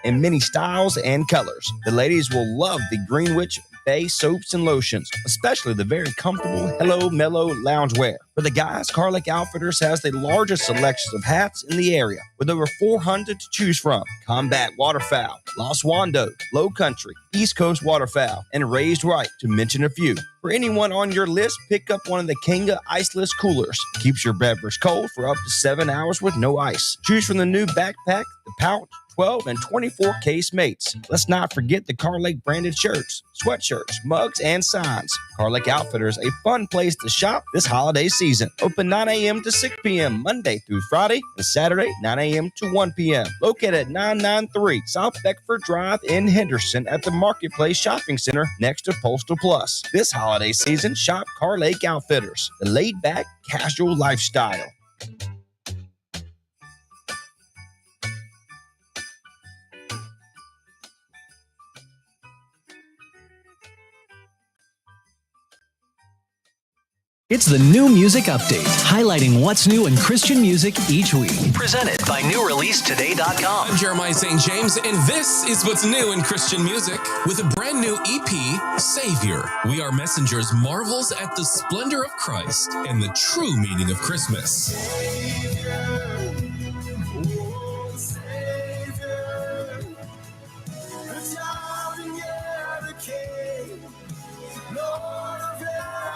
in many styles and colors. The ladies will love the Greenwich Bay soaps and lotions, especially the very comfortable Hello Mellow loungewear. For the guys, Car Lake Outfitters has the largest selection of hats in the area, with over 400 to choose from. Combat Waterfowl, Los Wando, Low Country, East Coast Waterfowl, and Raised Right, to mention a few. For anyone on your list, pick up one of the Kanga Iceless Coolers. Keeps your beverage cold for up to 7 hours with no ice. Choose from the new backpack, the pouch, 12 and 24 case mates. Let's not forget the Car Lake branded shirts, sweatshirts, mugs, and signs. Car Lake Outfitters, a fun place to shop this holiday season. Open 9 a.m. to 6 p.m. Monday through Friday, and Saturday 9 a.m. to 1 p.m. Located at 993 South Beckford Drive in Henderson at the Marketplace Shopping Center next to Postal Plus. This holiday season, shop Car Lake Outfitters, the laid-back, casual lifestyle. It's the New Music Update, highlighting what's new in Christian music each week. Presented by NewReleaseToday.com. I'm Jeremiah St. James, and this is what's new in Christian music. With a brand new EP, Savior, We Are Messengers marvels at the splendor of Christ and the true meaning of Christmas.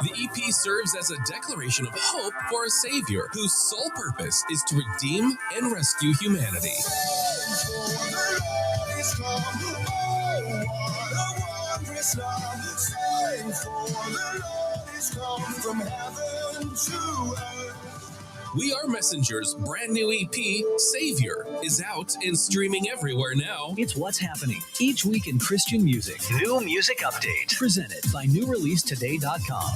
The EP serves as a declaration of hope for a Savior whose sole purpose is to redeem and rescue humanity. We Are Messengers' brand new EP, Savior, is out and streaming everywhere now. It's what's happening each week in Christian music. New Music Update. Presented by NewReleaseToday.com.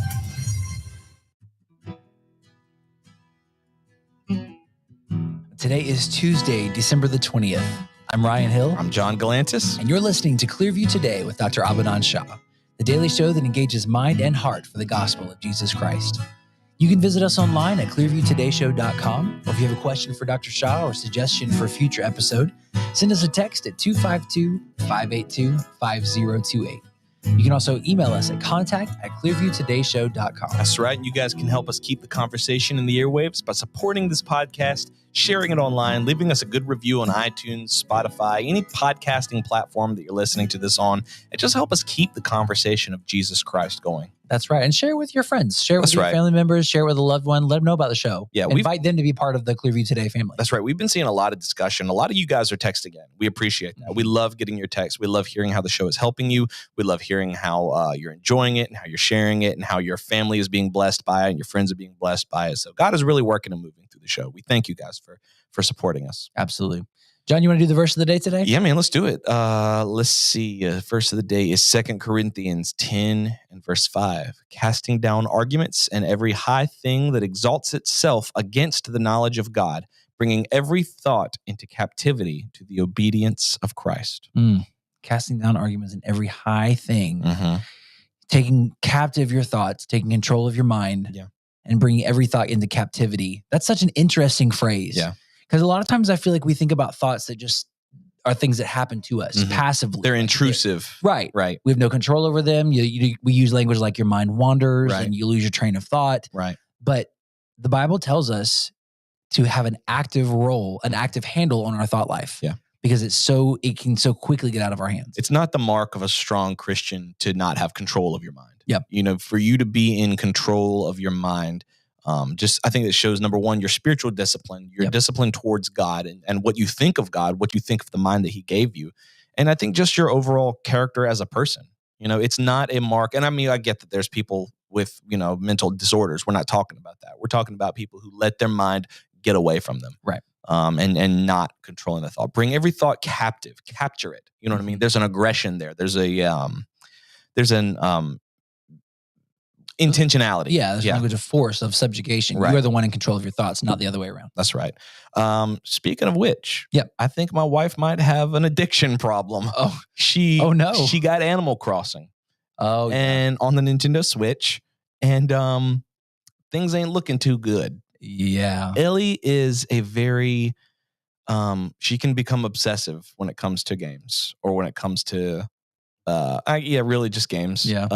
Today is Tuesday, December the 20th. I'm Ryan Hill. I'm John Galantis. And you're listening to Clearview Today with Dr. Abinand Shah, the daily show that engages mind and heart for the gospel of Jesus Christ. You can visit us online at clearviewtodayshow.com, or if you have a question for Dr. Shah or suggestion for a future episode, send us a text at 252-582-5028. You can also email us at contact@clearviewtodayshow.com. That's right. You guys can help us keep the conversation in the airwaves by supporting this podcast, sharing it online, leaving us a good review on iTunes, Spotify, any podcasting platform that you're listening to this on. It just help us keep the conversation of Jesus Christ going. That's right. And share it with your friends. Share it with your family members. Share it with a loved one. Let them know about the show. Yeah, invite them to be part of the Clearview Today family. That's right. We've been seeing a lot of discussion. A lot of you guys are texting in. We appreciate that. We love getting your texts. We love hearing how the show is helping you. We love hearing how you're enjoying it and how you're sharing it and how your family is being blessed by it and your friends are being blessed by it. So God is really working and moving through the show. We thank you guys for supporting us. Absolutely. John, you want to do the verse of the day today? Yeah, man, let's do it. Let's see. Verse of the day is 2 Corinthians 10 and verse 5. Casting down arguments and every high thing that exalts itself against the knowledge of God, bringing every thought into captivity to the obedience of Christ. Casting down arguments and every high thing. Taking captive your thoughts, taking control of your mind, and bringing every thought into captivity. That's such an interesting phrase. Yeah. Because a lot of times I feel like we think about thoughts that just are things that happen to us passively. They're intrusive. Right. We have no control over them. We use language like your mind wanders and you lose your train of thought. Right. But the Bible tells us to have an active role, an active handle on our thought life. Yeah. Because it can so quickly get out of our hands. It's not the mark of a strong Christian to not have control of your mind. Yep. For you to be in control of your mind, I think it shows, number one, your spiritual discipline, your discipline towards God and what you think of God, what you think of the mind that he gave you. And I think just your overall character as a person. It's not a mark. And I mean, I get that there's people with, mental disorders. We're not talking about that. We're talking about people who let their mind get away from them. Right. And not controlling the thought. Bring every thought captive, capture it. You know what I mean? There's an aggression there. There's an intentionality. Yeah, there's language of force, of subjugation. Right. You are the one in control of your thoughts, not the other way around. That's right. Speaking of which, yep, I think my wife might have an addiction problem. Oh, she got Animal Crossing. Oh, and on the Nintendo Switch, and things ain't looking too good. Yeah, Ellie is a very she can become obsessive when it comes to games or when it comes to really just games. Yeah.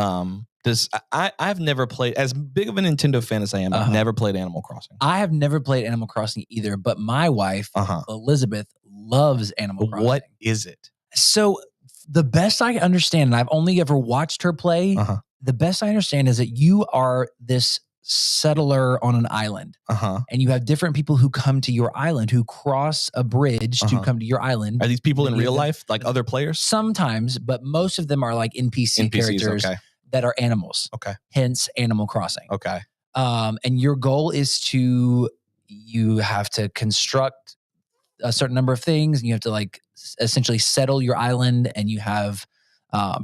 I've never played, as big of a Nintendo fan as I am, I've never played Animal Crossing. I have never played Animal Crossing either, but my wife, Elizabeth, loves Animal Crossing. What is it? So the best I understand, and I've only ever watched her play, the best I understand is that you are this settler on an island. And you have different people who come to your island, who cross a bridge to come to your island. Are these people in real life, like other players? Sometimes, but most of them are like NPCs, characters that are animals. Okay. Hence Animal Crossing. Okay. And your goal is you have to construct a certain number of things, and you have to like essentially settle your island, and you have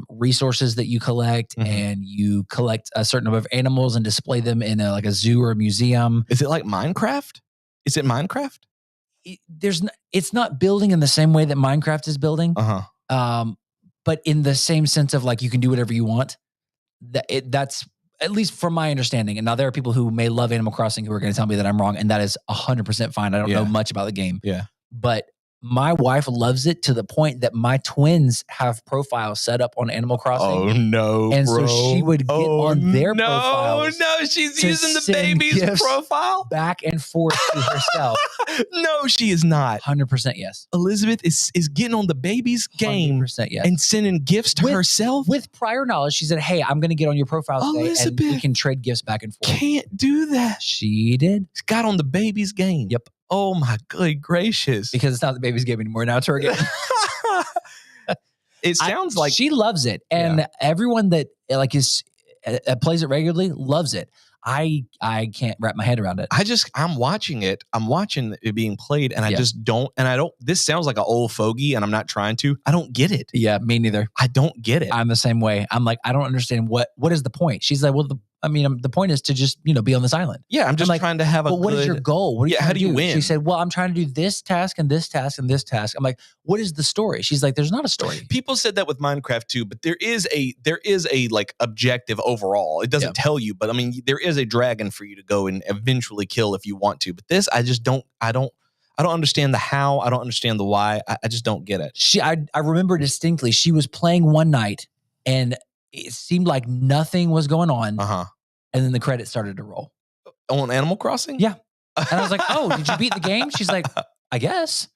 resources that you collect, and you collect a certain number of animals and display them in a zoo or a museum. Is it like Minecraft? Is it Minecraft? It's not building in the same way that Minecraft is building. But in the same sense of like you can do whatever you want. That's at least from my understanding. And now there are people who may love Animal Crossing who are going to tell me that I'm wrong, and that is 100% fine. I don't know much about the game. Yeah. But my wife loves it to the point that my twins have profiles set up on Animal Crossing. Oh no! And so she would get on their profiles. No, she's using the baby's profile back and forth to herself. No, she is not. 100% yes. Elizabeth is getting on the baby's game 100% yes. and sending gifts to herself with prior knowledge. She said, "Hey, I'm going to get on your profile today, and we can trade gifts back and forth." Can't do that. She did. She got on the baby's game. Yep. Oh my good gracious! Because it's not the baby's game anymore. Now it's her game. It sounds like she loves it, and everyone that like plays it regularly loves it. I can't wrap my head around it. I'm watching it. I'm watching it being played, and I just don't. And I don't. This sounds like an old fogey, and I'm not trying to. I don't get it. Yeah, me neither. I don't get it. I'm the same way. I'm like, I don't understand what is the point. She's like, well, the point is to just, be on this island. Yeah, I'm just trying to have what is your goal? What how do you win? She said, well, I'm trying to do this task and this task and this task. I'm like, what is the story? She's like, there's not a story. People said that with Minecraft too, but there is a like objective overall. It doesn't tell you, but I mean, there is a dragon for you to go and eventually kill if you want to. But this, I just don't. I don't understand the how. I don't understand the why. I just don't get it. I remember distinctly. She was playing one night, and it seemed like nothing was going on. And then the credits started to roll. On Animal Crossing? Yeah. And I was like, oh, did you beat the game? She's like, I guess.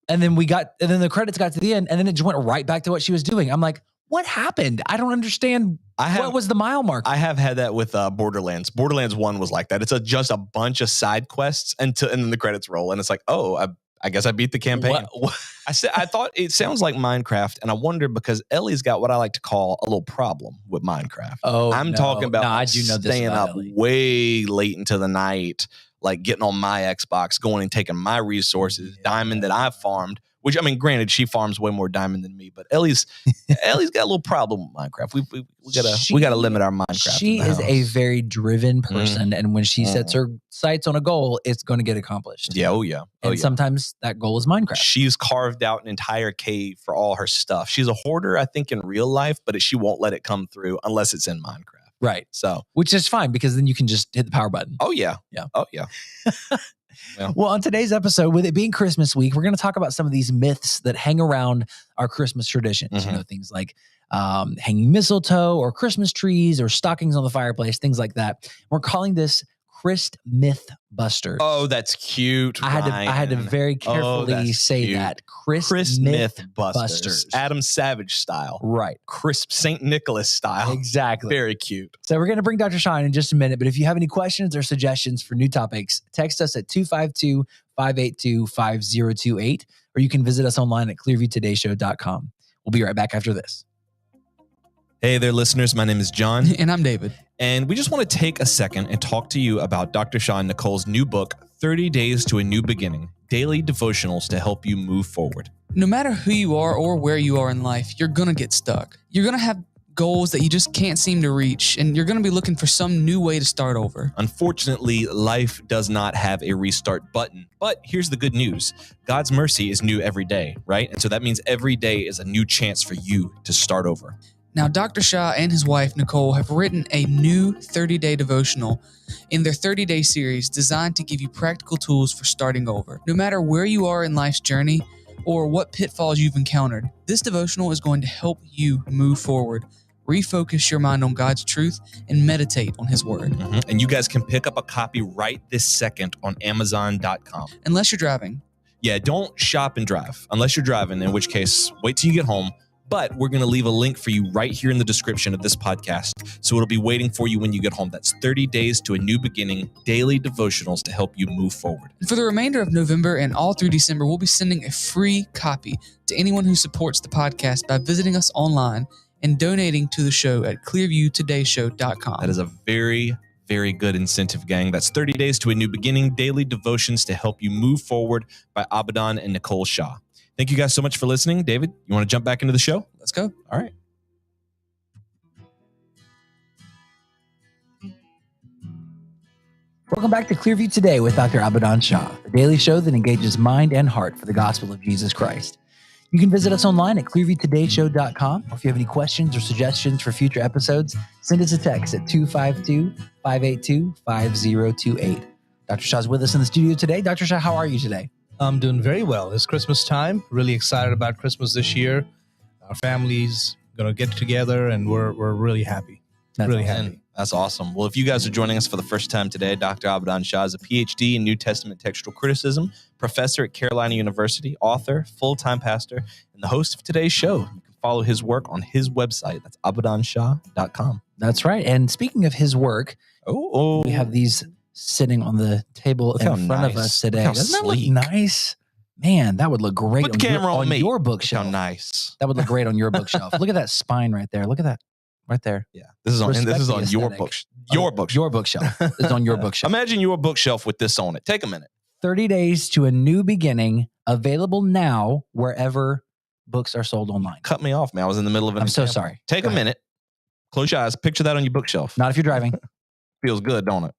And then the credits got to the end, and then it just went right back to what she was doing. I'm like, what happened? I don't understand. What was the mile mark? I have had that with Borderlands. Borderlands 1 was like that. It's just a bunch of side quests and then the credits roll. And it's like, oh, I guess I beat the campaign. I thought it sounds like Minecraft, and I wondered because Ellie's got what I like to call a little problem with Minecraft. Oh, I'm talking about I do know this staying about up Ellie. way late into the night, like getting on my Xbox, going and taking my resources, diamond that I've farmed. Which, I mean, granted, she farms way more diamond than me, but Ellie's got a little problem with Minecraft. We gotta limit our Minecraft. She is a very driven person, and when she sets her sights on a goal, it's going to get accomplished. Yeah, oh yeah. And sometimes that goal is Minecraft. She's carved out an entire cave for all her stuff. She's a hoarder, I think, in real life, but she won't let it come through unless it's in Minecraft. Right. So, which is fine because then you can just hit the power button. Oh yeah. Yeah. Oh yeah. Well, on today's episode, with it being Christmas week, we're going to talk about some of these myths that hang around our Christmas traditions. Things like hanging mistletoe or Christmas trees or stockings on the fireplace, things like that. We're calling this Christ Myth Busters. Oh, that's cute. I had to very carefully say cute. That. Christ Myth Busters. Adam Savage style. Right. Crisp St. Nicholas style. Exactly. Very cute. So we're going to bring Dr. Shine in just a minute, but if you have any questions or suggestions for new topics, text us at 252-582-5028, or you can visit us online at clearviewtodayshow.com. We'll be right back after this. Hey there, listeners. My name is John. And I'm David. And we just want to take a second and talk to you about Dr. Sean Nicole's new book, 30 Days to a New Beginning, Daily Devotionals to Help You Move Forward. No matter who you are or where you are in life, you're going to get stuck. You're going to have goals that you just can't seem to reach, and you're going to be looking for some new way to start over. Unfortunately, life does not have a restart button. But here's the good news. God's mercy is new every day, right? And so that means every day is a new chance for you to start over. Now, Dr. Shaw and his wife, Nicole, have written a new 30-day devotional in their 30-day series designed to give you practical tools for starting over. No matter where you are in life's journey or what pitfalls you've encountered, this devotional is going to help you move forward, refocus your mind on God's truth, and meditate on His Word. And you guys can pick up a copy right this second on Amazon.com. Unless you're driving. Yeah, don't shop and drive unless you're driving, in which case, wait till you get home. But we're going to leave a link for you right here in the description of this podcast. So it'll be waiting for you when you get home. That's 30 Days to a New Beginning, daily devotionals to help you move forward. And for the remainder of November and all through December, we'll be sending a free copy to anyone who supports the podcast by visiting us online and donating to the show at clearviewtodayshow.com. That is a very, very good incentive, gang. That's 30 Days to a New Beginning, daily devotions to help you move forward by Abadan and Nicole Shaw. Thank you guys so much for listening. David, you want to jump back into the show? Let's go. All right. Welcome back to Clearview Today with Dr. Abadan Shah, the daily show that engages mind and heart for the gospel of Jesus Christ. You can visit us online at clearviewtodayshow.com, or if you have any questions or suggestions for future episodes, send us a text at 252-582-5028. Dr. Shah's with us in the studio today. Dr. Shah, how are you today? I'm doing very well. It's Christmas time. Really excited about Christmas this year. Our family's going to get together, and we're really happy. Happy. That's awesome. Well, if you guys are joining us for the first time today, Dr. Abadan Shah is a PhD in New Testament textual criticism, professor at Carolina University, author, full-time pastor, and the host of today's show. You can follow his work on his website. That's abadanshah.com. That's right. And speaking of his work, we have these sitting on the table in front of us today. Doesn't that look nice? Man, that would look great Put the camera on your bookshelf. How nice. That would look great on your bookshelf. Look at that spine right there. Look at that right there. Yeah. This is on your bookshelf. Your bookshelf. Your bookshelf. This is on your bookshelf. Imagine your bookshelf with this on it. Take a minute. 30 Days to a New Beginning, available now wherever books are sold online. Cut me off, man. I was in the middle of an I'm so example. sorry. Take a minute. Close your eyes. Picture that on your bookshelf. Not if you're driving. Feels good, don't it?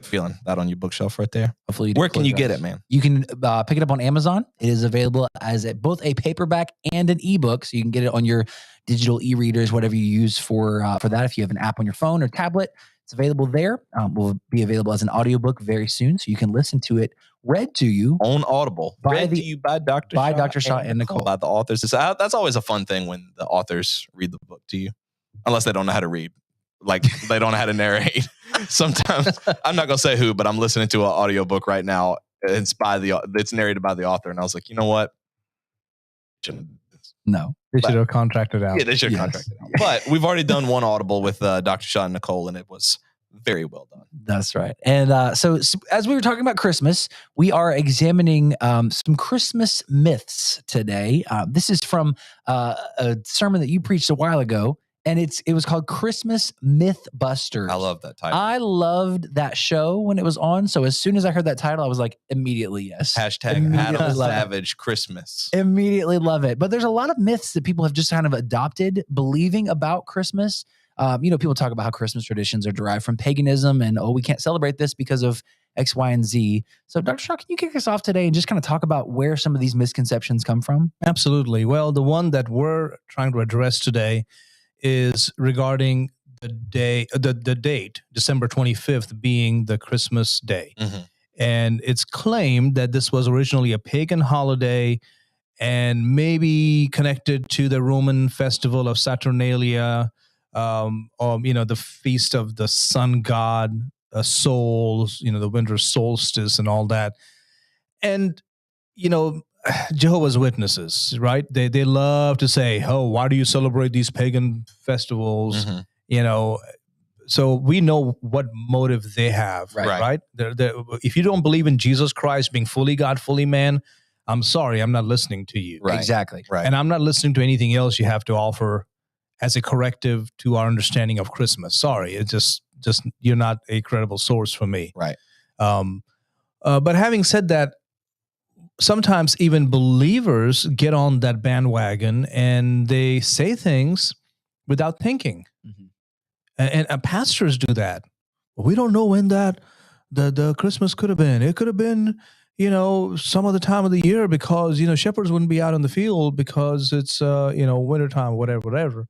Feeling that on your bookshelf right there. Hopefully you do. Where can you get it, man? You can pick it up on Amazon. It is available as both a paperback and an ebook, so you can get it on your digital e-readers, whatever you use for that. If you have an app on your phone or tablet, it's available there. Will be available as an audiobook very soon, so you can listen to it read to you on Audible. Read to you by Dr. Shaw and Nicole. By the authors. That's always a fun thing when the authors read the book to you, unless they don't know how to read. Like they don't know how to narrate. Sometimes I'm not gonna say who, but I'm listening to an audiobook right now. It's narrated by the author, and I was like, you know what? No, they should have contracted out. Yeah, they should have contracted out. But we've already done one Audible with Dr. Shaw and Nicole, and it was very well done. That's right. And so as we were talking about Christmas, we are examining some Christmas myths today. This is from a sermon that you preached a while ago. And it was called Christmas Mythbusters. I love that title. I loved that show when it was on. So as soon as I heard that title, I was like, immediately yes. Hashtag Adam Savage Christmas. Immediately love it. But there's a lot of myths that people have just kind of adopted, believing about Christmas. People talk about how Christmas traditions are derived from paganism and, we can't celebrate this because of X, Y, and Z. So Dr. Shaw, can you kick us off today and just kind of talk about where some of these misconceptions come from? Absolutely. Well, the one that we're trying to address today is regarding the date, December 25th being the Christmas day. Mm-hmm. And it's claimed that this was originally a pagan holiday and maybe connected to the Roman festival of Saturnalia, or, the feast of the sun god, souls, the winter solstice and all that. And, Jehovah's Witnesses, right? They love to say, why do you celebrate these pagan festivals? Mm-hmm. So we know what motive they have, right? If you don't believe in Jesus Christ being fully God, fully man, I'm sorry, I'm not listening to you. Right. Exactly. Right. And I'm not listening to anything else you have to offer as a corrective to our understanding of Christmas. Sorry, it's just you're not a credible source for me. Right. But having said that, sometimes even believers get on that bandwagon and they say things without thinking. Mm-hmm. And pastors do that. Well, we don't know when that the Christmas could have been. It could have been, some other time of the year because, shepherds wouldn't be out in the field because it's, wintertime, whatever.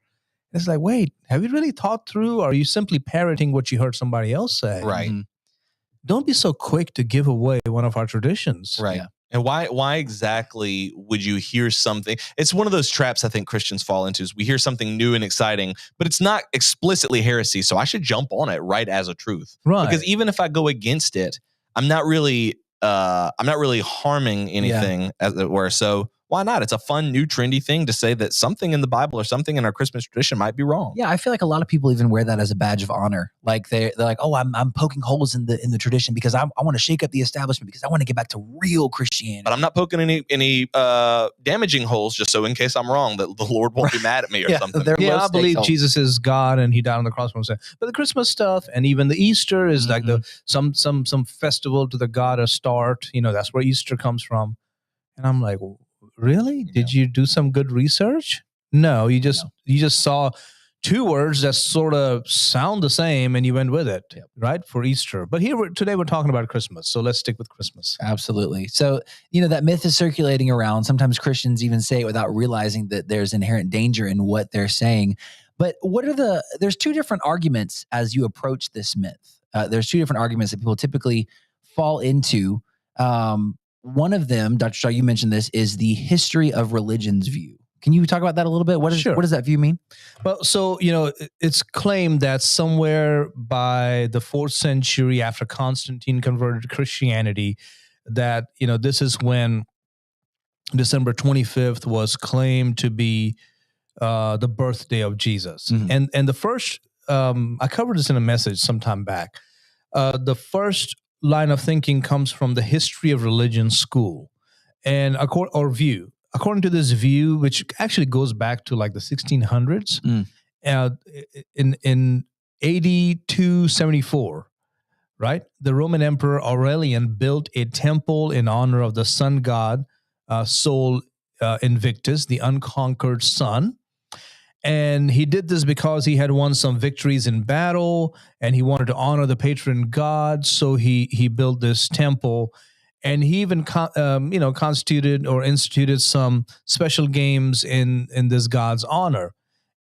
It's like, wait, have you really thought through? Or are you simply parroting what you heard somebody else say? Right. Don't be so quick to give away one of our traditions. Right. Yeah. And why exactly would you hear something? It's one of those traps I think Christians fall into is we hear something new and exciting, but it's not explicitly heresy. So I should jump on it right as a truth. Right. Because even if I go against it, I'm not really harming anything, as it were. So why not? It's a fun, new, trendy thing to say that something in the Bible or something in our Christmas tradition might be wrong. Yeah, I feel like a lot of people even wear that as a badge of honor. Like they're like, oh, I'm poking holes in the tradition because I want to shake up the establishment because I want to get back to real Christianity. But I'm not poking any damaging holes just so in case I'm wrong that the Lord won't be mad at me or something. Yeah, I believe Jesus is God and he died on the cross for himself. But the Christmas stuff and even the Easter is like some festival to the God Astarte. That's where Easter comes from. And I'm like, really? Did you do some good research? No, you just saw two words that sort of sound the same and you went with it, right? For Easter. But today we're talking about Christmas. So let's stick with Christmas. Absolutely. So, that myth is circulating around. Sometimes Christians even say it without realizing that there's inherent danger in what they're saying. But there's two different arguments as you approach this myth. There's two different arguments that people typically fall into. One of them, Dr. Shaw, you mentioned this, is the history of religion's view. Can you talk about that a little bit? What does that view mean? Well, so, it's claimed that somewhere by the 4th century after Constantine converted to Christianity, that, this is when December 25th was claimed to be the birthday of Jesus. And the first, I covered this in a message sometime back. The first line of thinking comes from the history of religion school and view. According to this view, which actually goes back to like the 1600s, in AD 274, right? The Roman Emperor Aurelian built a temple in honor of the sun god Sol Invictus, the unconquered sun. And he did this because he had won some victories in battle and he wanted to honor the patron god. So he built this temple, and he even constituted or instituted some special games in this god's honor.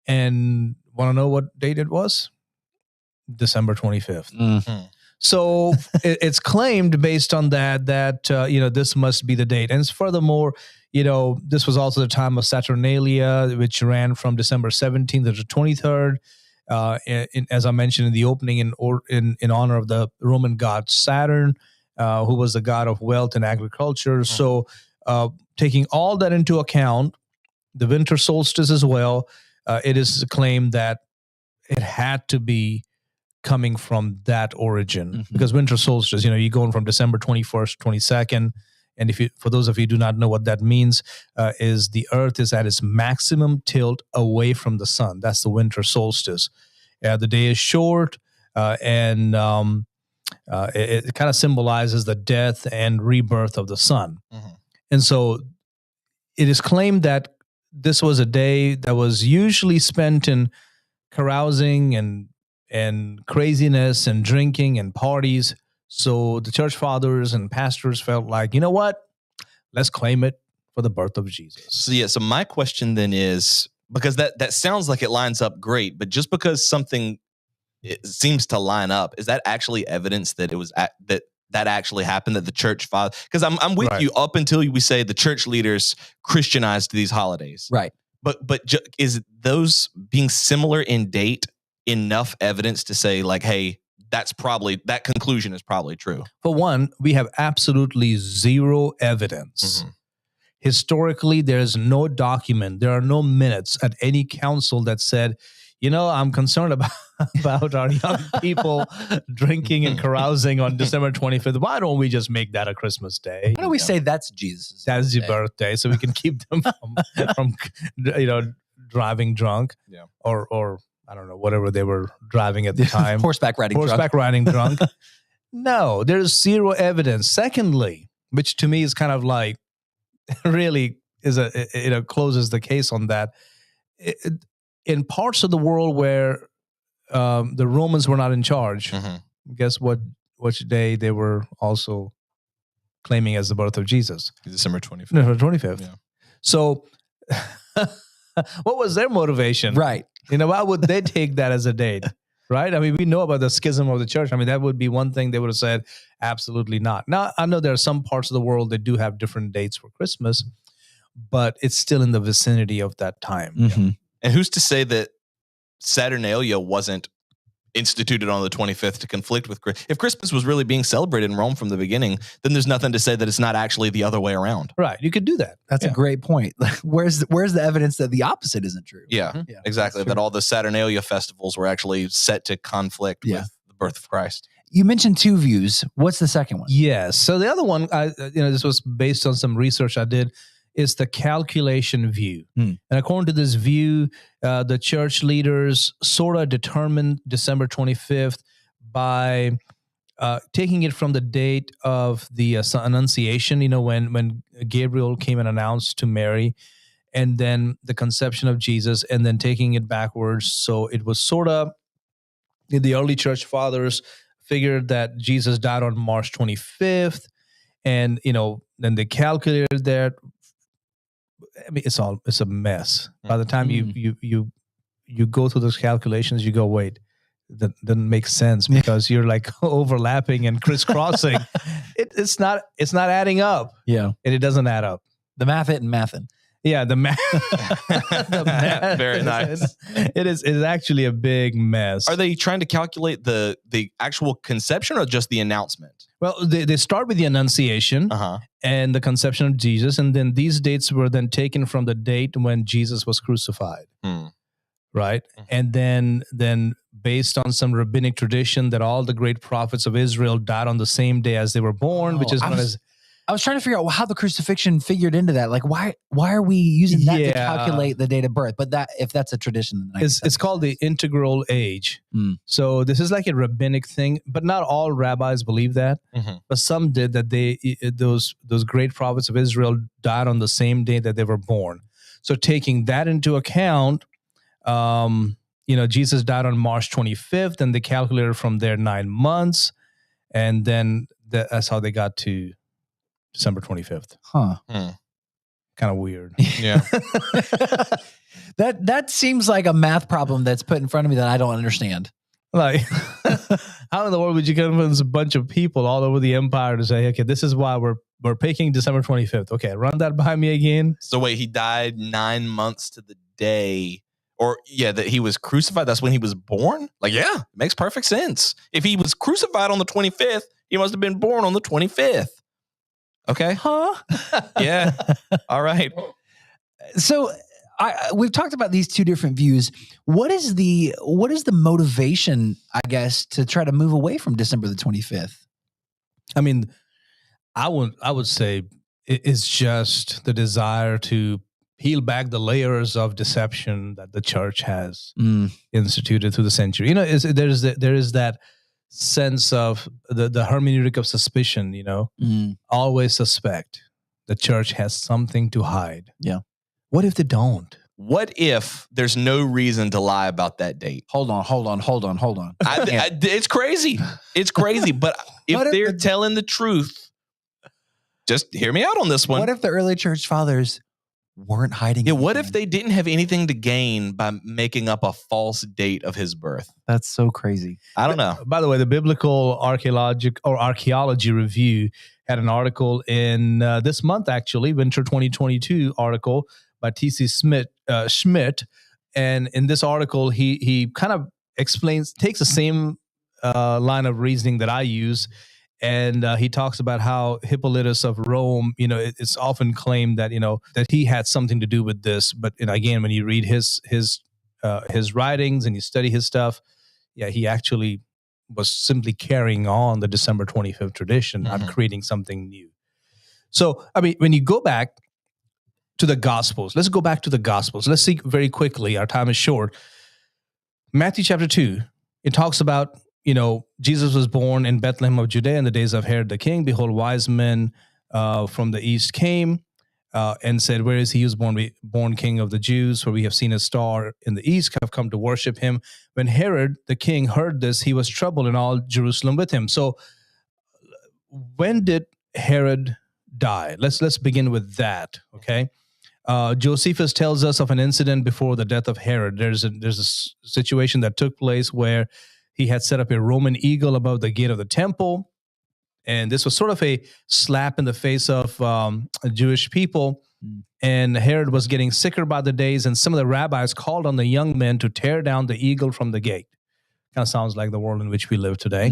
And want to know what date it was? December 25th. So it's claimed based on that this must be the date. And furthermore, this was also the time of Saturnalia, which ran from December 17th to the 23rd, as I mentioned in the opening, in honor of the Roman god Saturn, who was the god of wealth and agriculture. So taking all that into account, the winter solstice as well, it is claimed that it had to be coming from that origin, because winter solstice, you're going from December 21st, 22nd. And for those of you who do not know what that means, is the earth is at its maximum tilt away from the sun. That's the winter solstice. The day is short, and it kind of symbolizes the death and rebirth of the sun. And so it is claimed that this was a day that was usually spent in carousing and craziness and drinking and parties. So the church fathers and pastors felt like, you know what? Let's claim it for the birth of Jesus. So my question then is, because that sounds like it lines up great, but just because something seems to line up, is that actually evidence that it was that actually happened, that the church father? Because I'm with you up until we say the church leaders Christianized these holidays, right? But is those being similar in date enough evidence to say like, hey, that conclusion is probably true? For one, we have absolutely zero evidence. Historically, there's no document, there are no minutes at any council that said, I'm concerned about our young people drinking and carousing on December 25th. Why don't we just make that a Christmas day? Why don't we say that's Jesus? That's the birthday, so we can keep them from driving drunk, or I don't know, whatever they were driving at the time. Horseback riding drunk. No, there's zero evidence. Secondly, which to me is kind of like really is closes the case on that. In parts of the world where the Romans were not in charge, guess what? Which day they were also claiming as the birth of Jesus? December 25th. No, 25th. Yeah. So, what was their motivation? Right. Why would they take that as a date? Right? I mean, we know about the schism of the church. I mean, that would be one thing they would have said, absolutely not. Now, I know there are some parts of the world that do have different dates for Christmas, but it's still in the vicinity of that time. Mhm. And who's to say that Saturnalia wasn't instituted on the 25th to conflict with Christmas? If Christmas was really being celebrated in Rome from the beginning, then there's nothing to say that it's not actually the other way around. Right. You could do that. That's a great point. Where's the evidence that the opposite isn't true? Yeah, Yeah, exactly. that's That true. all the Saturnalia festivals were actually set to conflict Yeah. with the birth of Christ. You mentioned two views. What's the second one? Yes. So the other one, this was based on some research I did, is the calculation view. Hmm. And according to this view, the church leaders sort of determined December 25th by taking it from the date of the Annunciation, when Gabriel came and announced to Mary, and then the conception of Jesus, and then taking it backwards. So it was sort of, the early church fathers figured that Jesus died on March 25th, and then they calculated that. I mean, it's a mess. By the time you go through those calculations, you go, wait, that doesn't make sense, because you're like overlapping and crisscrossing. It's not adding up, Yeah. and it doesn't add up. The math it and mathin'. Yeah, the math. The math Very nice. It is actually a big mess. Are they trying to calculate the actual conception or just the announcement? Well, they start with the Annunciation and the conception of Jesus, and then these dates were then taken from the date when Jesus was crucified, right? And then based on some rabbinic tradition that all the great prophets of Israel died on the same day as they were born, which is known as. I was trying to figure out how the crucifixion figured into that. Like, why are we using that to calculate the date of birth? But if that's a tradition, then I guess it's called the integral age. So this is like a rabbinic thing, but not all rabbis believe that. But some did, that those great prophets of Israel died on the same day that they were born. So taking that into account, Jesus died on March 25th, and they calculated from there 9 months, and then that's how they got to December 25th. Huh. Kind of weird. Yeah. That seems like a math problem that's put in front of me that I don't understand. Like, how in the world would you convince a bunch of people all over the empire to say, okay, this is why we're picking December 25th. Okay, run that by me again. So wait, he died 9 months to the day, that he was crucified. That's when he was born? Like, yeah, makes perfect sense. If he was crucified on the 25th, he must have been born on the 25th. Okay. Huh? Yeah. All right. So we've talked about these two different views. What is the motivation, I guess, to try to move away from December the 25th? I mean, I would say it's just the desire to peel back the layers of deception that the church has instituted through the century. There is that sense of the hermeneutic of suspicion. Always suspect the church has something to hide. Yeah. What if they don't? What if there's no reason to lie about that date? Hold on. It's crazy. It's crazy. But if they're telling the truth, just hear me out on this one. What if the early church fathers weren't hiding? Yeah, what if they didn't have anything to gain by making up a false date of his birth? That's so crazy. I don't know. By the way, the Biblical Archaeology Review had an article in this month, actually, Winter 2022 article by T.C. Schmidt. And in this article, he kind of takes the same line of reasoning that I use. And he talks about how Hippolytus of Rome, it's often claimed that, that he had something to do with this. But again, when you read his writings and you study his stuff, he actually was simply carrying on the December 25th tradition, not creating something new. So, I mean, when you go back to the Gospels, let's go back to the Gospels. Let's see very quickly. Our time is short. Matthew chapter 2, it talks about, Jesus was born in Bethlehem of Judea in the days of Herod the king. Behold, wise men from the east came and said, where is he who was born king of the Jews? For we have seen a star in the east, have come to worship him. When Herod the king heard this, he was troubled, and all Jerusalem with him. So when did Herod die? Let's begin with that, okay? Josephus tells us of an incident before the death of Herod. There's a situation that took place where he had set up a Roman eagle above the gate of the temple. And this was sort of a slap in the face of Jewish people. And Herod was getting sicker by the days, and some of the rabbis called on the young men to tear down the eagle from the gate. Kind of sounds like the world in which we live today.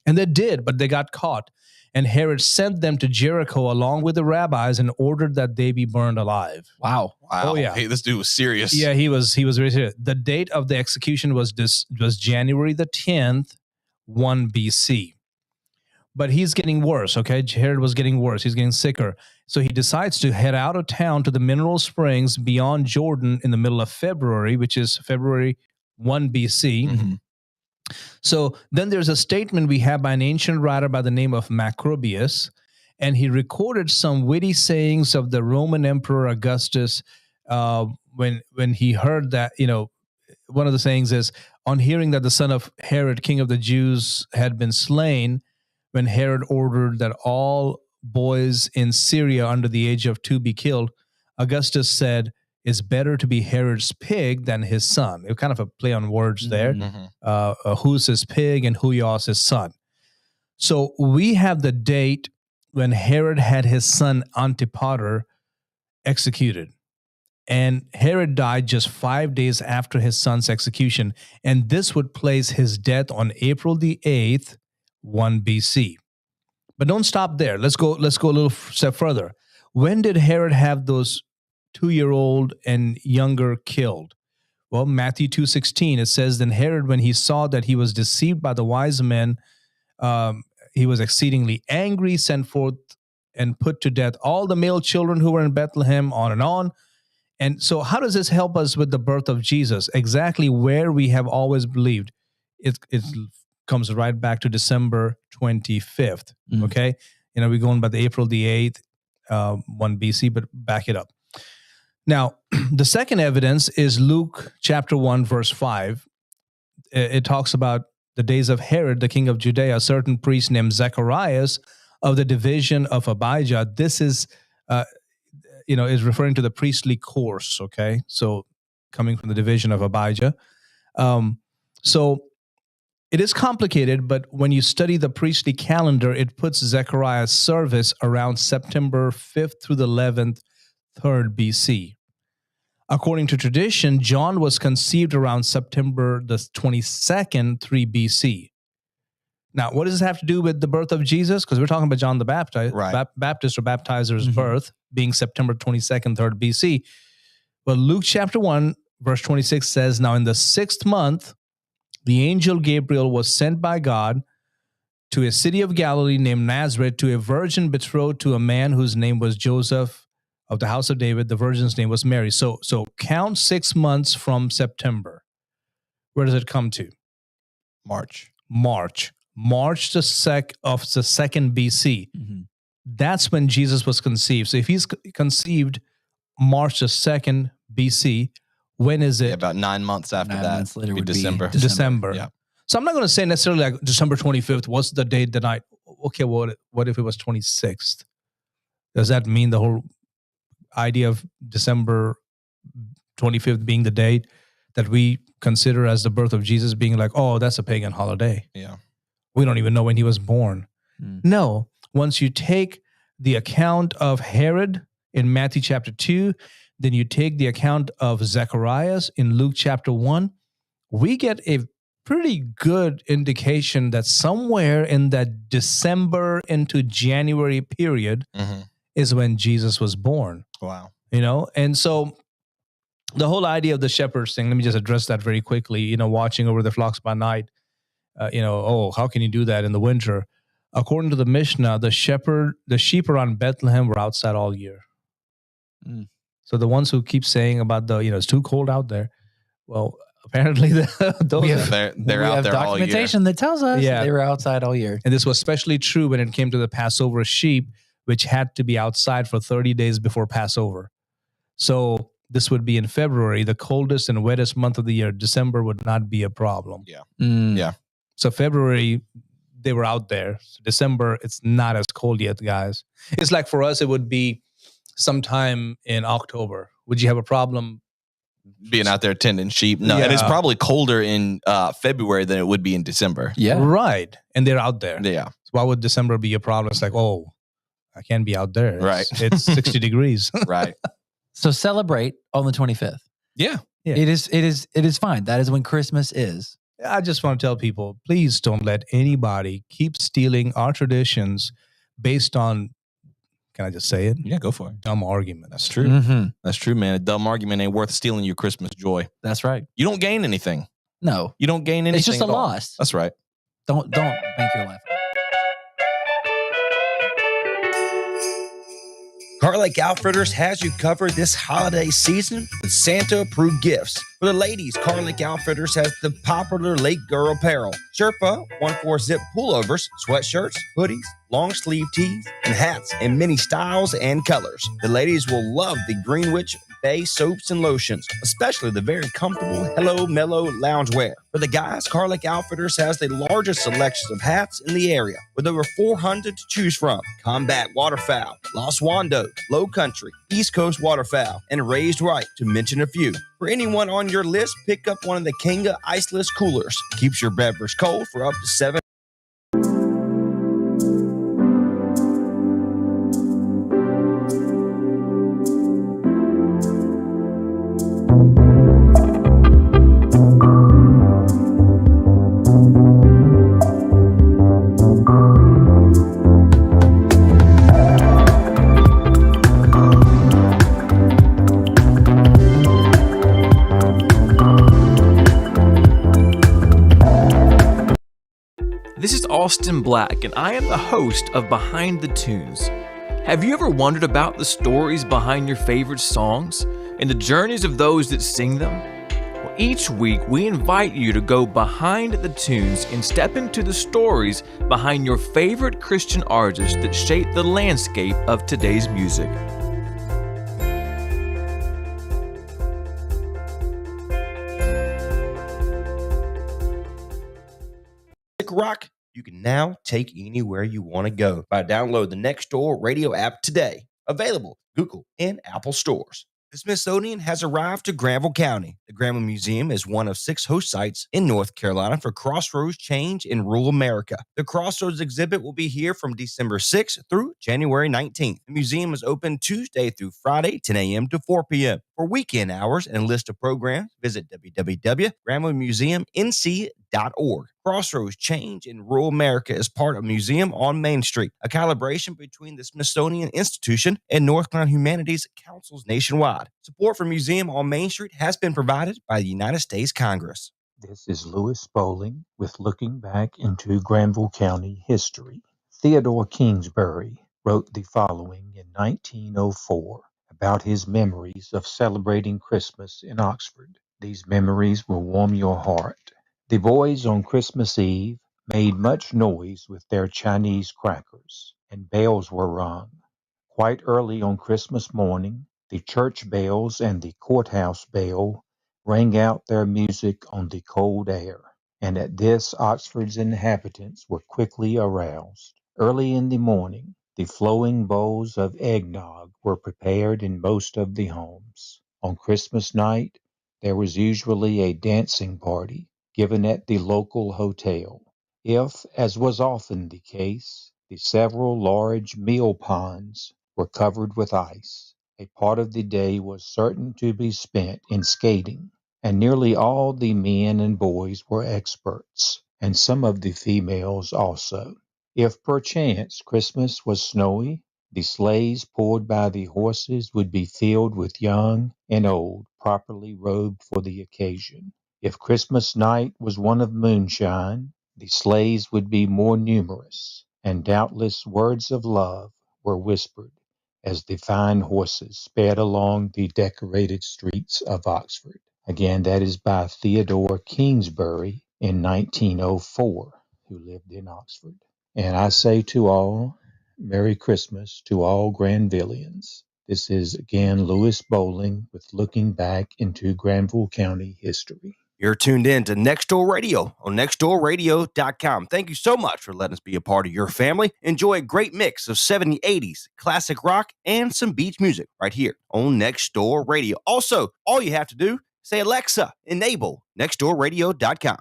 And they did, but they got caught. And Herod sent them to Jericho along with the rabbis and ordered that they be burned alive. Wow. Wow. Oh, yeah. Hey, this dude was serious. Yeah, he was very serious. The date of the execution was January the 10th, 1 BC. But he's getting worse, okay? Herod was getting worse. He's getting sicker. So he decides to head out of town to the mineral springs beyond Jordan in the middle of February, which is February 1 BC. So then there's a statement we have by an ancient writer by the name of Macrobius, and he recorded some witty sayings of the Roman Emperor Augustus when he heard that, one of the sayings is, on hearing that the son of Herod, king of the Jews, had been slain, when Herod ordered that all boys in Syria under the age of 2 be killed, Augustus said, it's better to be Herod's pig than his son. It was kind of a play on words there. Who's his pig and Huios his son. So we have the date when Herod had his son Antipater executed. And Herod died just 5 days after his son's execution. And this would place his death on April the 8th, 1 BC. But don't stop there. Let's go a little step further. When did Herod have those 2-year-old and younger killed? Well, Matthew 2:16, it says, then Herod, when he saw that he was deceived by the wise men, he was exceedingly angry, sent forth and put to death all the male children who were in Bethlehem, on and on. And so how does this help us with the birth of Jesus? Exactly where we have always believed. It comes right back to December 25th. Okay. We're going by the April the 8th, 1 BC, but back it up. Now, the second evidence is Luke chapter 1, verse 5. It talks about the days of Herod, the king of Judea, a certain priest named Zacharias of the division of Abijah. This is, is referring to the priestly course, okay? So coming from the division of Abijah. So it is complicated, but when you study the priestly calendar, it puts Zechariah's service around September 5th through the 11th, 3rd BC. According to tradition, John was conceived around September the 22nd, 3 BC. Now, what does this have to do with the birth of Jesus? Because we're talking about John the Baptist, right. Baptist or baptizer's birth being September 22nd, 3rd BC. But Luke chapter 1, verse 26 says, now in the 6th month, the angel Gabriel was sent by God to a city of Galilee named Nazareth to a virgin betrothed to a man whose name was Joseph of the house of David. The virgin's name was Mary. So count 6 months from September. Where does it come to? March the 2nd BC. That's when Jesus was conceived. So if he's conceived March the 2nd BC, when is it? About 9 months after 9 that. months later would be December. December. Yeah. So I'm not going to say necessarily like December 25th. What's the date that I? Okay, what if it was 26th? Does that mean the whole idea of December 25th being the date that we consider as the birth of Jesus being like, oh, that's a pagan holiday? Yeah. We don't even know when he was born. No. Once you take the account of Herod in Matthew chapter 2, then you take the account of Zacharias in Luke chapter 1, we get a pretty good indication that somewhere in that December into January period is when Jesus was born. Wow. And so the whole idea of the shepherds thing, let me just address that very quickly, watching over the flocks by night, how can you do that in the winter? According to the Mishnah, the sheep around Bethlehem were outside all year. So the ones who keep saying about it's too cold out there, well, apparently they're out there all year. Documentation that tells us they were outside all year. And this was especially true when it came to the Passover sheep, which had to be outside for 30 days before Passover. So this would be in February, the coldest and wettest month of the year. December would not be a problem. Yeah. Yeah. So February, they were out there. So December, it's not as cold yet, guys. It's like for us, it would be sometime in October. would you have a problem being out there tending sheep? No, and it's Yeah. probably colder in February than it would be in December. Yeah. Right. And they're out there. Yeah. So why would December be a problem? It's like, oh, I can't be out there. Right. It's 60 degrees. Right. So celebrate on the 25th. Yeah. Yeah. It is fine. That is when Christmas is. I just want to tell people, please don't let anybody keep stealing our traditions based on, can I just say it? Yeah, go for it. Dumb arguments. That's true. Mm-hmm. That's true, man. A dumb argument ain't worth stealing your Christmas joy. That's right. You don't gain anything. No, You don't gain anything. it's just a at all. loss. That's right. Don't bank your life. Car Lake Outfitters has you covered this holiday season with Santa-approved gifts. For the ladies, Car Lake Outfitters has the popular Lake Girl apparel. Sherpa 1/4-zip pullovers, sweatshirts, hoodies, long sleeve tees, and hats in many styles and colors. The ladies will love the Greenwich Bay soaps and lotions, especially the very comfortable Hello Mellow loungewear. For the guys, Car Lake Outfitters has the largest selection of hats in the area, with over 400 to choose from. Combat Waterfowl, Los Wando, Low Country, East Coast Waterfowl, and Raised Right, to mention a few. For anyone on your list, pick up one of the Kanga Iceless Coolers. Keeps your beverage cold for up to 7. This is Austin Black, and I am the host of Behind the Tunes. Have you ever wondered about the stories behind your favorite songs and the journeys of those that sing them? Well, each week, we invite you to go behind the tunes and step into the stories behind your favorite Christian artists that shape the landscape of today's music. Rock, you can now take anywhere you want to go by download the Nextdoor radio app today. Available Google and Apple stores. The Smithsonian has arrived to Granville County. The Granville Museum is one of 6 host sites in North Carolina for Crossroads Change in Rural America. The Crossroads exhibit will be here from December 6th through January 19th. The museum is open Tuesday through Friday, 10 a.m. to 4 p.m. For weekend hours and a list of programs, visit www.granvillemuseumnc.org. Crossroads Change in Rural America is part of Museum on Main Street, a collaboration between the Smithsonian Institution and North Carolina Humanities Councils nationwide. Support for Museum on Main Street has been provided by the United States Congress. This is Louis Bowling with Looking Back into Granville County History. Theodore Kingsbury wrote the following in 1904 about his memories of celebrating Christmas in Oxford. These memories will warm your heart. The boys on Christmas Eve made much noise with their Chinese crackers, and bells were rung. Quite early on Christmas morning, the church bells and the courthouse bell rang out their music on the cold air, and at this Oxford's inhabitants were quickly aroused. Early in the morning, the flowing bowls of eggnog were prepared in most of the homes. On Christmas night, there was usually a dancing party given at the local hotel. If, as was often the case, the several large mill ponds were covered with ice, a part of the day was certain to be spent in skating, and nearly all the men and boys were experts, and some of the females also. If perchance Christmas was snowy, the sleighs pulled by the horses would be filled with young and old, properly robed for the occasion. If Christmas night was one of moonshine, the sleighs would be more numerous, and doubtless words of love were whispered as the fine horses sped along the decorated streets of Oxford. Again, that is by Theodore Kingsbury in 1904, who lived in Oxford. And I say to all, Merry Christmas to all Granvillians. This is again Louis Bowling with Looking Back into Granville County History. You're tuned in to Next Door Radio on nextdoorradio.com. Thank you so much for letting us be a part of your family. Enjoy a great mix of 70s, 80s, classic rock, and some beach music right here on Next Door Radio. Also, all you have to do, say, Alexa, enable nextdoorradio.com.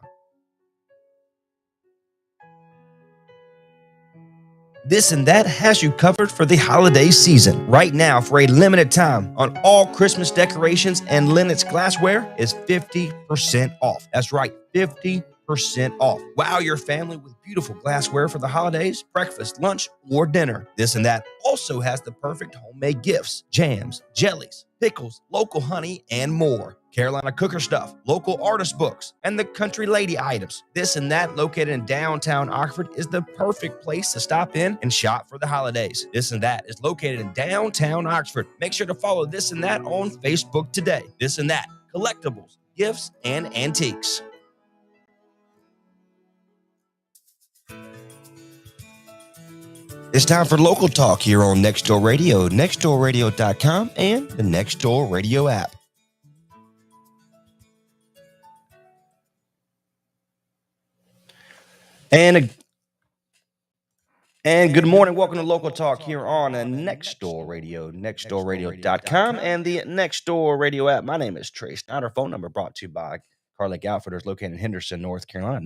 This and That has you covered for the holiday season. Right now, for a limited time, on all Christmas decorations and Lennox glassware is 50% off. That's right, 50% off. Wow your family with beautiful glassware for the holidays, breakfast, lunch, or dinner. This and That also has the perfect homemade gifts, jams, jellies, pickles, local honey, and more. Carolina Cooker stuff, local artist books, and the country lady items. This and That, located in downtown Oxford, is the perfect place to stop in and shop for the holidays. This and That is located in downtown Oxford. Make sure to follow This and That on Facebook today. This and That, collectibles, gifts, and antiques. It's time for local talk here on Next Door Radio, nextdoorradio.com, and the Next Door Radio app. And good morning. Welcome to Local Talk here on Next Door Radio, nextdoorradio.com, and the Next Door Radio app. My name is Trey Snyder. Phone number brought to you by Car Lake Outfitters, located in Henderson, North Carolina,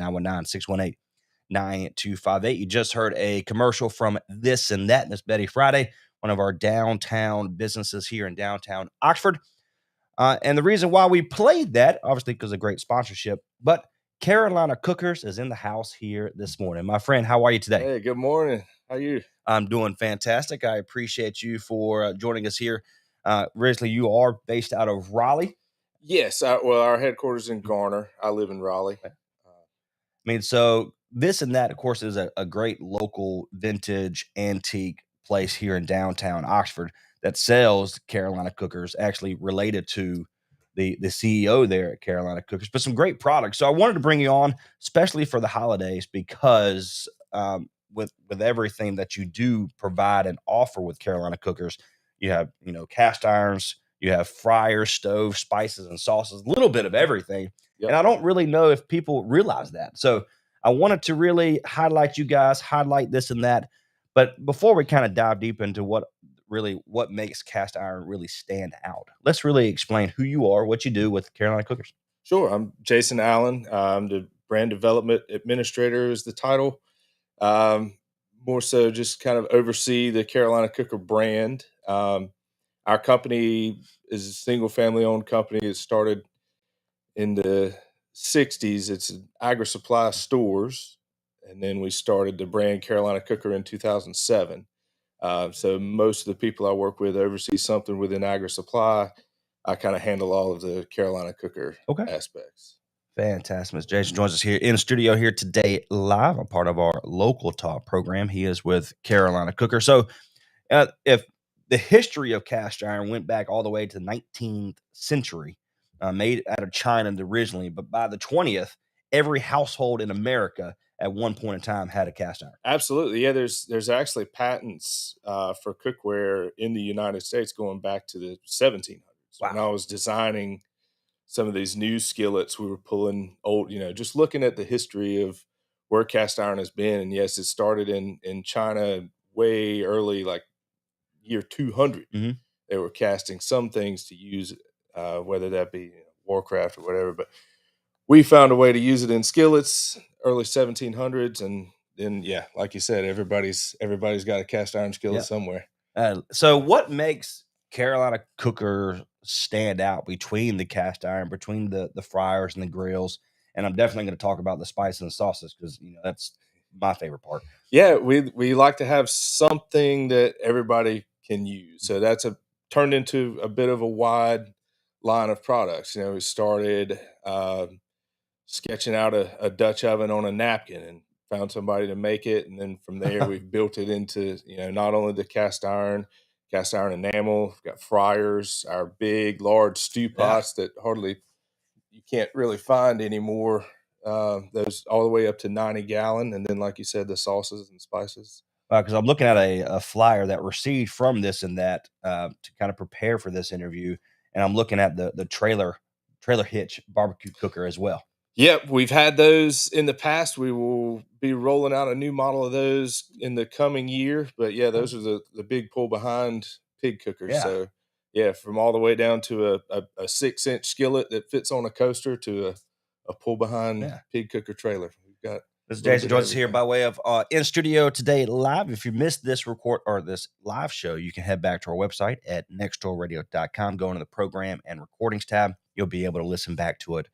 919-618-9258. You just heard a commercial from This and That, and it's Betty Friday, one of our downtown businesses here in downtown Oxford. And the reason why we played that, obviously because of great sponsorship, but Carolina Cookers is in the house here this morning. My friend, how are you today? Hey, good morning. How are you? I'm doing fantastic. I appreciate you for joining us here. Originally, you are based out of Raleigh. Yes. Our headquarters in Garner. I live in Raleigh. So This and That, of course, is a great local vintage antique place here in downtown Oxford that sells Carolina Cookers, actually related to the CEO there at Carolina Cookers, but some great products. So I wanted to bring you on, especially for the holidays, because with everything that you do provide and offer with Carolina Cookers, you have, cast irons, you have fryers, stoves, spices, and sauces, a little bit of everything. Yep. And I don't really know if people realize that. So I wanted to really highlight you guys, highlight This and That. But before we kind of dive deep into what makes cast iron really stand out, let's really explain who you are, what you do with Carolina Cookers. Sure. I'm Jason Allen. I'm the brand development administrator is the title. More so just kind of oversee the Carolina Cooker brand. Our company is a single family owned company. It started in the 60s. It's Agri Supply Stores. And then we started the brand Carolina Cooker in 2007. So most of the people I work with oversee something within Agri Supply. I kind of handle all of the Carolina Cooker aspects. Fantastic. Mr. Jason joins us here in the studio here today live. I'm part of our Local Talk program. He is with Carolina Cooker. So if the history of cast iron went back all the way to the 19th century, made out of China originally, but by the 20th, every household in America at one point in time had a cast iron. Absolutely. Yeah, there's actually patents for cookware in the United States going back to the 1700s. Wow. When I was designing some of these new skillets, we were pulling old, just looking at the history of where cast iron has been. And yes, it started in China way early, like year 200. Mm-hmm. They were casting some things to use, whether that be Warcraft or whatever, but we found a way to use it in skillets, early 1700s, and then like you said, everybody's got a cast iron skillet somewhere. So, what makes Carolina Cooker stand out between the cast iron, between the fryers and the grills? And I'm definitely going to talk about the spices and sauces because that's my favorite part. Yeah, we like to have something that everybody can use. So that's turned into a bit of a wide line of products. We started sketching out a Dutch oven on a napkin and found somebody to make it. And then from there, we've built it into, not only the cast iron enamel, we've got fryers, our big, large stew pots that hardly you can't really find anymore. Those all the way up to 90-gallon. And then, like you said, the sauces and spices. Because I'm looking at a flyer that received from This and That to kind of prepare for this interview. And I'm looking at the trailer trailer hitch barbecue cooker as well. Yep, we've had those in the past. We will be rolling out a new model of those in the coming year. But yeah, those are the big pull behind pig cookers. Yeah. So yeah, from all the way down to a 6-inch skillet that fits on a coaster to a pull behind pig cooker trailer. We've got This is Jason joins us here by way of in studio today live. If you missed this record or this live show, you can head back to our website at nextdoorradio.com. Go into the program and recordings tab. You'll be able to listen back to it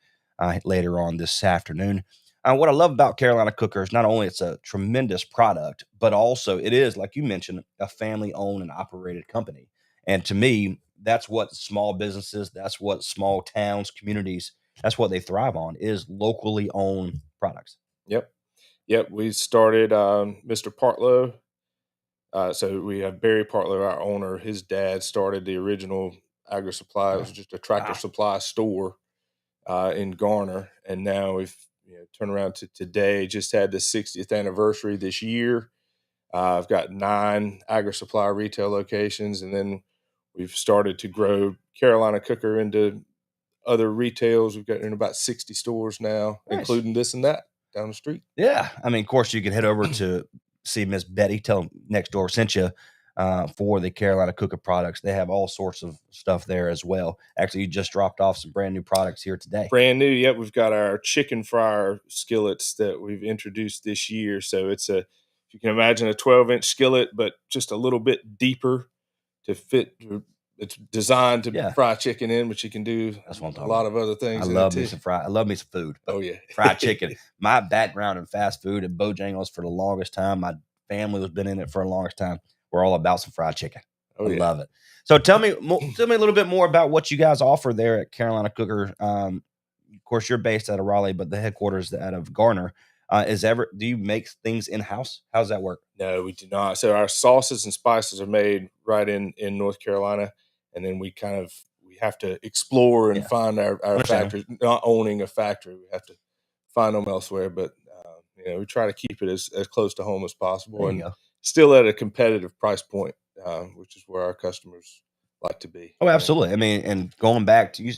later on this afternoon. What I love about Carolina Cookers, not only it's a tremendous product, but also it is, like you mentioned, a family-owned and operated company. And to me, that's what small businesses, that's what small towns, communities, that's what they thrive on, is locally owned products. Yep. We started Mr. Partlow. So we have Barry Partlow, our owner. His dad started the original Agri Supply. It was just a tractor supply store in Garner. And now we've turned around to today, just had the 60th anniversary this year. I've got 9 Agri Supply retail locations. And then we've started to grow Carolina Cooker into other retails. We've got in about 60 stores now, including this and that down the street. Yeah. I mean, of course, you can head over to see Miss Betty. Tell them Next Door sent you for the Carolina Cooker products. They have all sorts of stuff there as well. Actually, you just dropped off some brand new products here today. Brand new. Yep. We've got our chicken fryer skillets that we've introduced this year. So it's if you can imagine a 12-inch skillet, but just a little bit deeper to fit. It's designed to fry chicken in, but you can do a lot of other things. I love me some food. Oh yeah. Fried chicken. My background in fast food at Bojangles for the longest time. My family has been in it for the longest time. We're all about some fried chicken. I love it. So tell me a little bit more about what you guys offer there at Carolina Cooker. Of course, you're based out of Raleigh, but the headquarters out of Garner. Do you make things in-house? How does that work? No, we do not. So our sauces and spices are made right in North Carolina. And then we have to explore and find our factories. Not owning a factory, we have to find them elsewhere. But we try to keep it as close to home as possible, and still at a competitive price point, which is where our customers like to be. Oh, absolutely. I mean, and going back to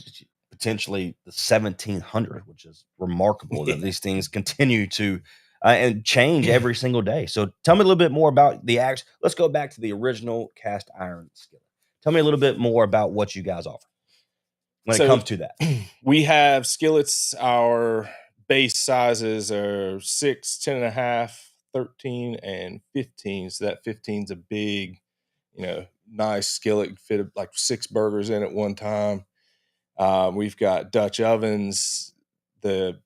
potentially the 1700, which is remarkable that these things continue to and change every single day. So tell me a little bit more about let's go back to the original cast iron skillet. Tell me a little bit more about what you guys offer when it comes to that. We have skillets. Our base sizes are 6, 10.5, 13, and 15. So that 15 is a big, nice skillet. Can fit like 6 burgers in at one time. We've got Dutch ovens. What's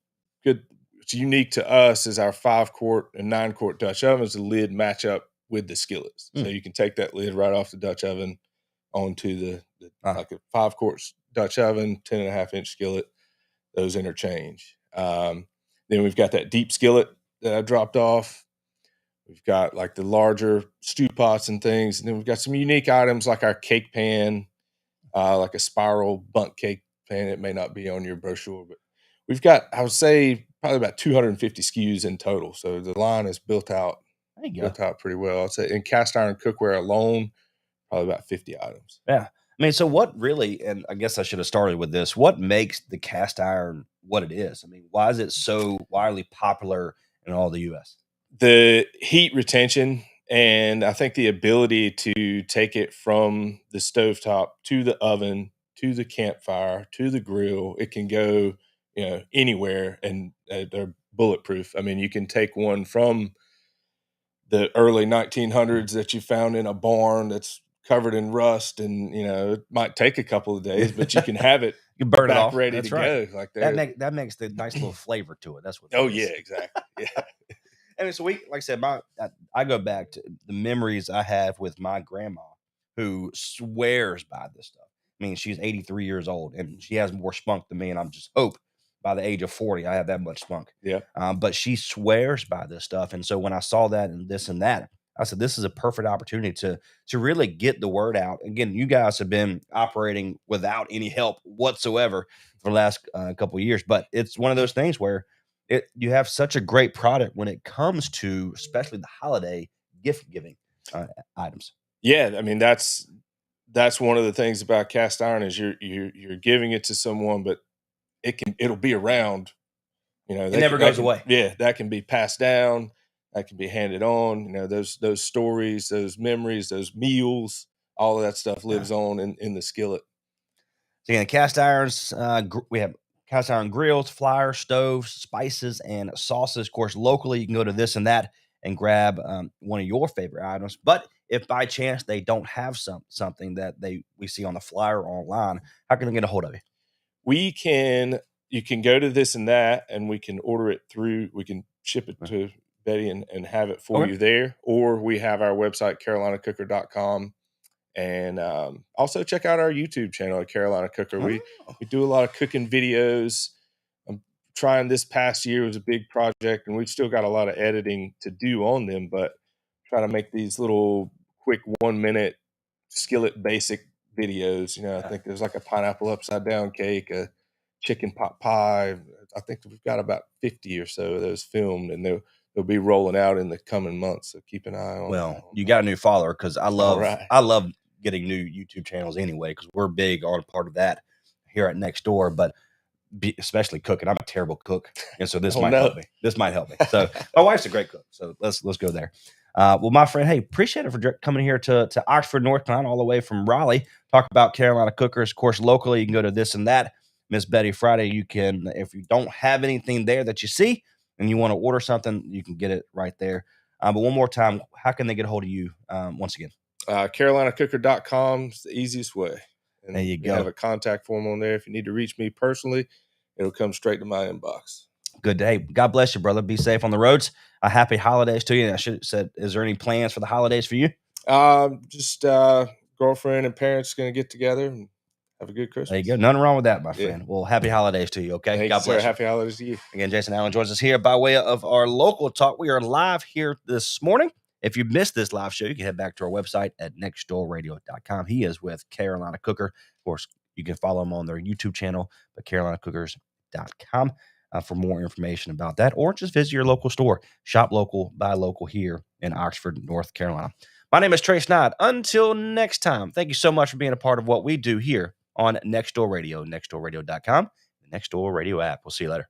unique to us is our 5-quart and 9-quart Dutch ovens. The lid match up with the skillets, so you can take that lid right off the Dutch oven onto the like a 5-quart Dutch oven, 10.5-inch skillet. Those interchange. Then we've got that deep skillet that I dropped off. We've got like the larger stew pots and things. And then we've got some unique items like our cake pan, like a spiral bundt cake pan. It may not be on your brochure, but we've got, I would say, probably about 250 SKUs in total. So the line is built out pretty well. I'd say in cast iron cookware alone, probably about 50 items. Yeah. I mean, so what really, and I guess I should have started with this, what makes the cast iron what it is? I mean, why is it so widely popular in all the U.S.? The heat retention, and I think the ability to take it from the stovetop to the oven, to the campfire, to the grill. It can go, anywhere, and they're bulletproof. I mean, you can take one from the early 1900s that you found in a barn that's covered in rust, and it might take a couple of days, but you can have it you burn it off, ready to go. Like that makes the nice little flavor to it. That's what. Yeah, exactly. Yeah. And so like I said, I go back to the memories I have with my grandma, who swears by this stuff. I mean, she's 83 years old, and she has more spunk than me, and I'm just hope by the age of 40 I have that much spunk. Yeah. But she swears by this stuff, and so when I saw that and this and that, I said, this is a perfect opportunity to really get the word out. Again, you guys have been operating without any help whatsoever for the last couple of years, but it's one of those things where you have such a great product when it comes to especially the holiday gift giving items. Yeah, I mean that's one of the things about cast iron is you're giving it to someone, but it'll be around. It never goes away. Yeah, that can be passed down. That can be handed on. Those stories, those memories, those meals, all of that stuff lives on in the skillet. So again, cast irons. We have cast iron grills, fryers, stoves, spices, and sauces. Of course, locally, you can go to This and That and grab one of your favorite items. But if by chance they don't have something that we see on the flyer or online, how can they get a hold of you? You can go to This and That, and we can order it through. We can ship it to Betty and have it for you there. Or we have our website, carolinacooker.com. And also check out our YouTube channel at Carolina Cooker. We do a lot of cooking videos. I'm trying this past year was a big project, and we've still got a lot of editing to do on them, but trying to make these little quick 1-minute skillet basic videos. I think there's like a pineapple upside down cake, a chicken pot pie. I think we've got about 50 or so of those filmed, and they'll be rolling out in the coming months. So keep an eye on. Well, you got a new follower, because I love getting new YouTube channels anyway, because we're big on part of that here at Next Door, but especially cooking. I'm a terrible cook, and so this might help me. This might help me. So my wife's a great cook, so let's go there. Well, my friend, hey, appreciate it for coming here to Oxford, North Carolina, all the way from Raleigh. Talk about Carolina Cookers. Of course, locally, you can go to This and That. Miss Betty Friday, you can, if you don't have anything there that you see and you want to order something, you can get it right there. But one more time, how can they get a hold of you once again? CarolinaCooker.com is the easiest way. And there you go. I have a contact form on there. If you need to reach me personally, it'll come straight to my inbox. Good day. God bless you, brother. Be safe on the roads. A happy holidays to you. And I should have said, is there any plans for the holidays for you? Just girlfriend and parents going to get together and have a good Christmas. There you go. Nothing wrong with that, my friend. Well, happy holidays to you, okay? Thank God you, bless sir. Happy holidays to you. Again, Jason Allen joins us here by way of our local talk. We are live here this morning. If you missed this live show, you can head back to our website at nextdoorradio.com. He is with Carolina Cooker. Of course, you can follow them on their YouTube channel, but carolinacookers.com for more information about that, or just visit your local store. Shop local, buy local here in Oxford, North Carolina. My name is Trace Knott. Until next time, thank you so much for being a part of what we do here on Next Door Radio, nextdoorradio.com, the Next Door Radio app. We'll see you later.